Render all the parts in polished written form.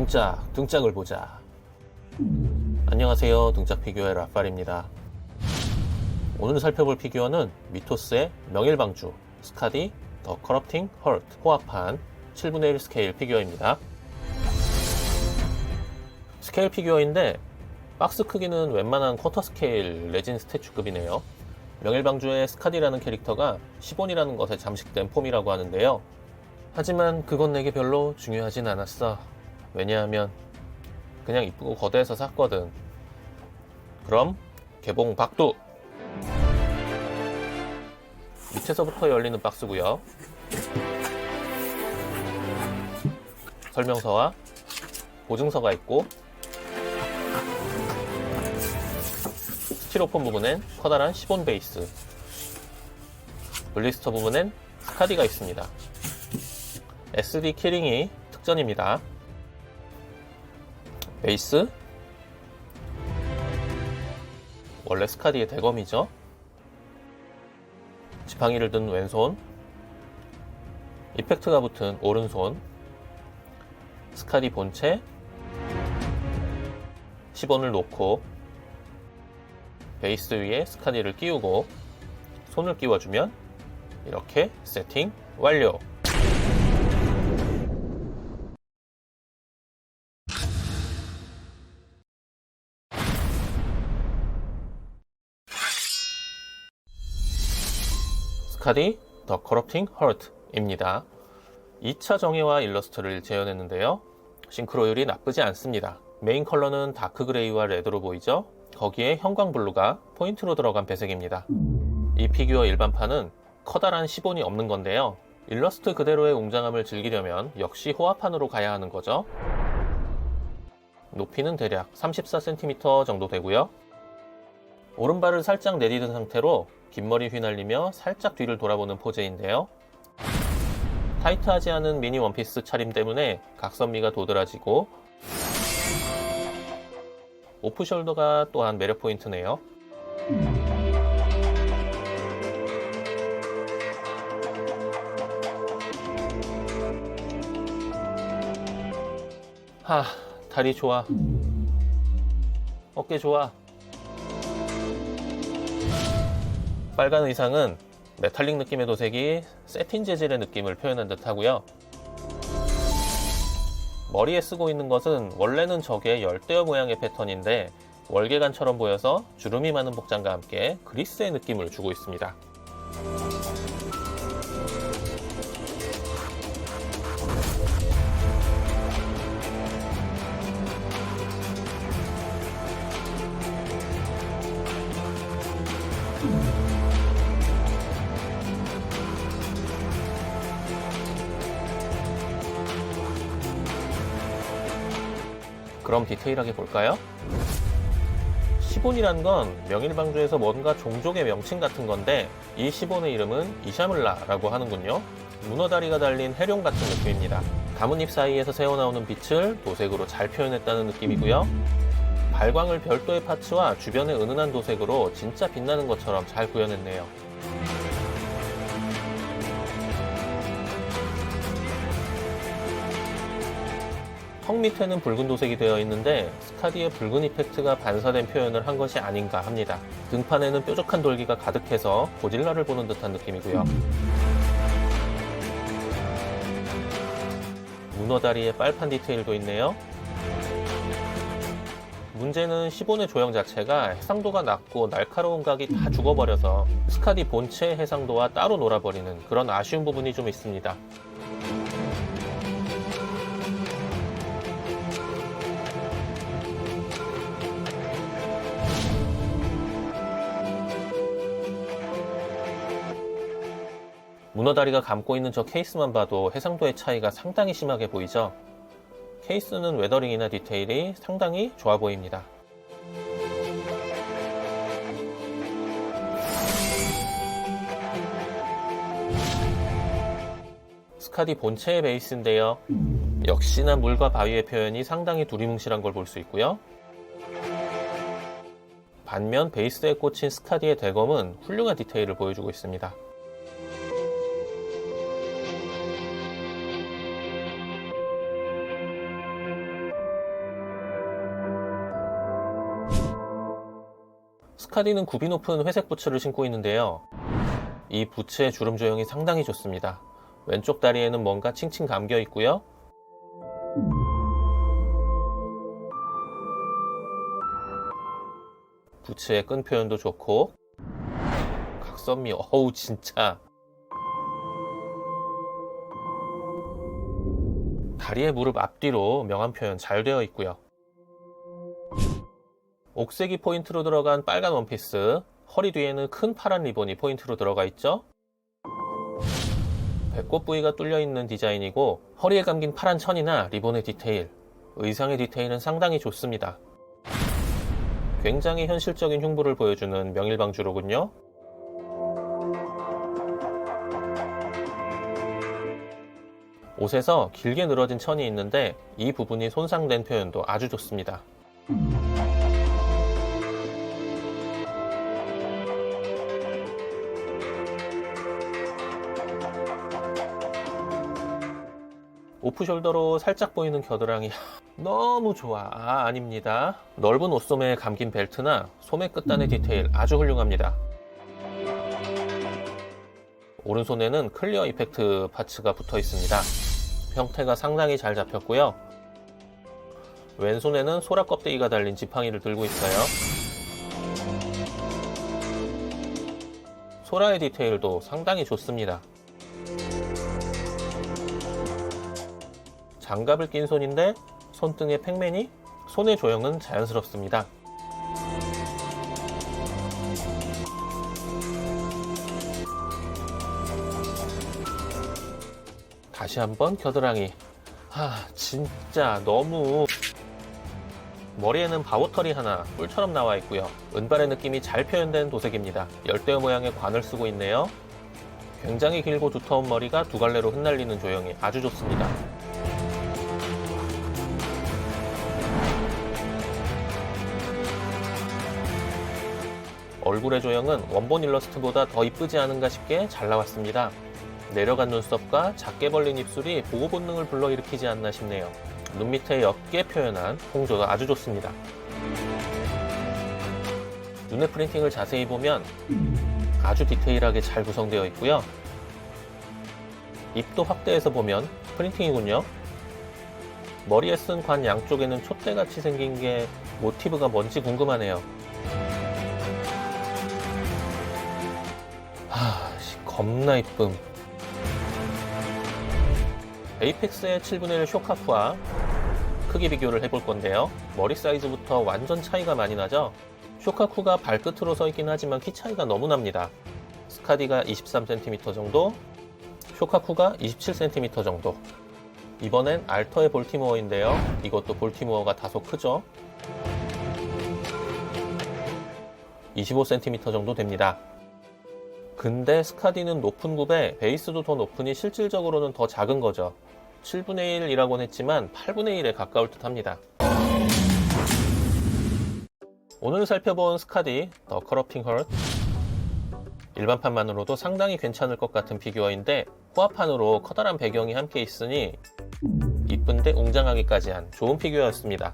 등짝을 보자. 안녕하세요, 등짝 피규어의 라팔입니다. 오늘 살펴볼 피규어는 미토스의 명일방주 스카디 더 커럽팅 헐트 호합판 7분의 1 스케일 피규어입니다. 스케일 피규어인데 박스 크기는 웬만한 쿼터 스케일 레진 스태츄급이네요. 명일방주의 스카디라는 캐릭터가 시본이라는 것에 잠식된 폼이라고 하는데요. 하지만 그건 내게 별로 중요하진 않았어. 왜냐하면 그냥 이쁘고 거대해서 샀거든. 그럼 개봉 박두! 밑에서부터 열리는 박스고요. 설명서와 보증서가 있고, 스티로폼 부분엔 커다란 시본 베이스, 블리스터 부분엔 스카디가 있습니다. SD 키링이 특전입니다. 베이스, 원래 스카디의 대검이죠. 지팡이를 든 왼손, 이펙트가 붙은 오른손, 스카디 본체, 시본을 놓고 베이스 위에 스카디를 끼우고 손을 끼워주면 이렇게 세팅 완료! 스카디 더 커럽팅 헐트입니다. 2차 정예와 일러스트를 재현했는데요. 싱크로율이 나쁘지 않습니다. 메인 컬러는 다크 그레이와 레드로 보이죠? 거기에 형광블루가 포인트로 들어간 배색입니다. 이 피규어 일반판은 커다란 시본이 없는 건데요. 일러스트 그대로의 웅장함을 즐기려면 역시 호화판으로 가야 하는 거죠. 높이는 대략 34cm 정도 되고요. 오른발을 살짝 내디딘 상태로 긴 머리 휘날리며 살짝 뒤를 돌아보는 포즈인데요. 타이트하지 않은 미니 원피스 차림 때문에 각선미가 도드라지고 오프숄더가 또한 매력 포인트네요. 다리 좋아. 어깨 좋아. 빨간 의상은 메탈릭 느낌의 도색이 세틴 재질의 느낌을 표현한 듯 하고요. 머리에 쓰고 있는 것은 원래는 저게 열대어 모양의 패턴인데 월계관처럼 보여서 주름이 많은 복장과 함께 그리스의 느낌을 주고 있습니다. 그럼 디테일하게 볼까요? 시본이란 건 명일방주에서 뭔가 종족의 명칭 같은 건데 이 시본의 이름은 이샤물라라고 하는군요. 문어다리가 달린 해룡 같은 느낌입니다. 가문잎 사이에서 새어나오는 빛을 도색으로 잘 표현했다는 느낌이고요. 발광을 별도의 파츠와 주변의 은은한 도색으로 진짜 빛나는 것처럼 잘 구현했네요. 턱 밑에는 붉은 도색이 되어 있는데 스카디의 붉은 이펙트가 반사된 표현을 한 것이 아닌가 합니다. 등판에는 뾰족한 돌기가 가득해서 고질라를 보는 듯한 느낌이고요. 문어다리에 빨판 디테일도 있네요. 문제는 시본의 조형 자체가 해상도가 낮고 날카로운 각이 다 죽어버려서 스카디 본체의 해상도와 따로 놀아버리는 그런 아쉬운 부분이 좀 있습니다. 문어다리가 감고 있는 저 케이스만 봐도 해상도의 차이가 상당히 심하게 보이죠? 케이스는 웨더링이나 디테일이 상당히 좋아 보입니다. 스카디 본체의 베이스인데요. 역시나 물과 바위의 표현이 상당히 두리뭉실한 걸 볼 수 있고요. 반면 베이스에 꽂힌 스카디의 대검은 훌륭한 디테일을 보여주고 있습니다. 스카디는 굽이 높은 회색 부츠를 신고 있는데요. 이 부츠의 주름 조형이 상당히 좋습니다. 왼쪽 다리에는 뭔가 칭칭 감겨 있고요. 부츠의 끈 표현도 좋고, 각선미, 어우 진짜. 다리의 무릎 앞뒤로 명암 표현 잘 되어 있고요. 옥색이 포인트로 들어간 빨간 원피스, 허리 뒤에는 큰 파란 리본이 포인트로 들어가 있죠. 배꼽 부위가 뚫려 있는 디자인이고, 허리에 감긴 파란 천이나 리본의 디테일, 의상의 디테일은 상당히 좋습니다. 굉장히 현실적인 흉부를 보여주는 명일방 주로군요. 옷에서 길게 늘어진 천이 있는데 이 부분이 손상된 표현도 아주 좋습니다. 오프숄더로 살짝 보이는 겨드랑이 너무 좋아. 아닙니다. 넓은 옷소매에 감긴 벨트나 소매 끝단의 디테일 아주 훌륭합니다. 오른손에는 클리어 이펙트 파츠가 붙어 있습니다. 형태가 상당히 잘 잡혔고요. 왼손에는 소라 껍데기가 달린 지팡이를 들고 있어요. 소라의 디테일도 상당히 좋습니다. 장갑을 낀 손인데 손등에 팩맨이, 손의 조형은 자연스럽습니다. 다시 한번 겨드랑이. 진짜 너무. 머리에는 바보털이 하나 뿔처럼 나와 있고요. 은발의 느낌이 잘 표현된 도색입니다. 열대어 모양의 관을 쓰고 있네요. 굉장히 길고 두터운 머리가 두 갈래로 흩날리는 조형이 아주 좋습니다. 얼굴의 조형은 원본 일러스트보다 더 이쁘지 않은가 싶게 잘 나왔습니다. 내려간 눈썹과 작게 벌린 입술이 보호 본능을 불러일으키지 않나 싶네요. 눈 밑에 옅게 표현한 홍조도 아주 좋습니다. 눈의 프린팅을 자세히 보면 아주 디테일하게 잘 구성되어 있고요. 입도 확대해서 보면 프린팅이군요. 머리에 쓴 관 양쪽에는 촛대같이 생긴 게 모티브가 뭔지 궁금하네요. 겁나 이쁨. 에이펙스의 7분의 1 쇼카프와 크기 비교를 해볼 건데요. 머리 사이즈부터 완전 차이가 많이 나죠? 쇼카쿠가 발끝으로 서 있긴 하지만 키 차이가 너무 납니다. 스카디가 23cm 정도, 쇼카쿠가 27cm 정도. 이번엔 알터의 볼티모어인데요. 이것도 볼티모어가 다소 크죠? 25cm 정도 됩니다. 근데 스카디는 높은 굽에 베이스도 더 높으니 실질적으로는 더 작은 거죠. 7분의 1이라고는 했지만 8분의 1에 가까울 듯 합니다. 오늘 살펴본 스카디 더 커러핑 헐트, 일반판만으로도 상당히 괜찮을 것 같은 피규어인데 후화판으로 커다란 배경이 함께 있으니 이쁜데 웅장하기까지 한 좋은 피규어였습니다.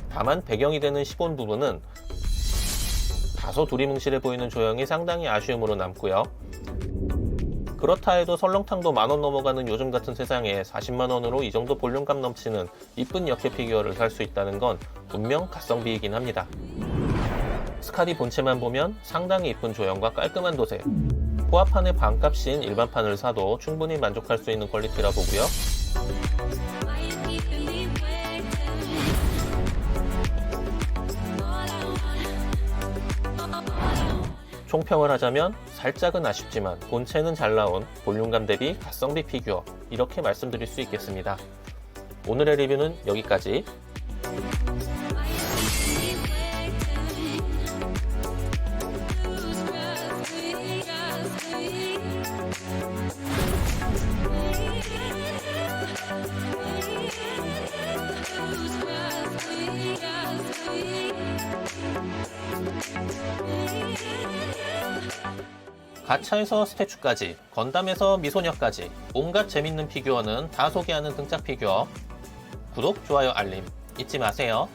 다만 배경이 되는 시본 부분은 다소 두리뭉실해 보이는 조형이 상당히 아쉬움으로 남고요. 그렇다 해도 설렁탕도 만원 넘어가는 요즘 같은 세상에 40만원으로 이 정도 볼륨감 넘치는 이쁜 역해 피규어를 살 수 있다는 건 분명 가성비이긴 합니다. 스카디 본체만 보면 상당히 이쁜 조형과 깔끔한 도색, 후화판의 반값인 일반판을 사도 충분히 만족할 수 있는 퀄리티라 보고요. 총평을 하자면 살짝은 아쉽지만 본체는 잘 나온 볼륨감 대비 가성비 피규어, 이렇게 말씀드릴 수 있겠습니다. 오늘의 리뷰는 여기까지. 가차에서 스태츄까지, 건담에서 미소녀까지 온갖 재밌는 피규어는 다 소개하는 등짝 피규어. 구독, 좋아요, 알림 잊지 마세요.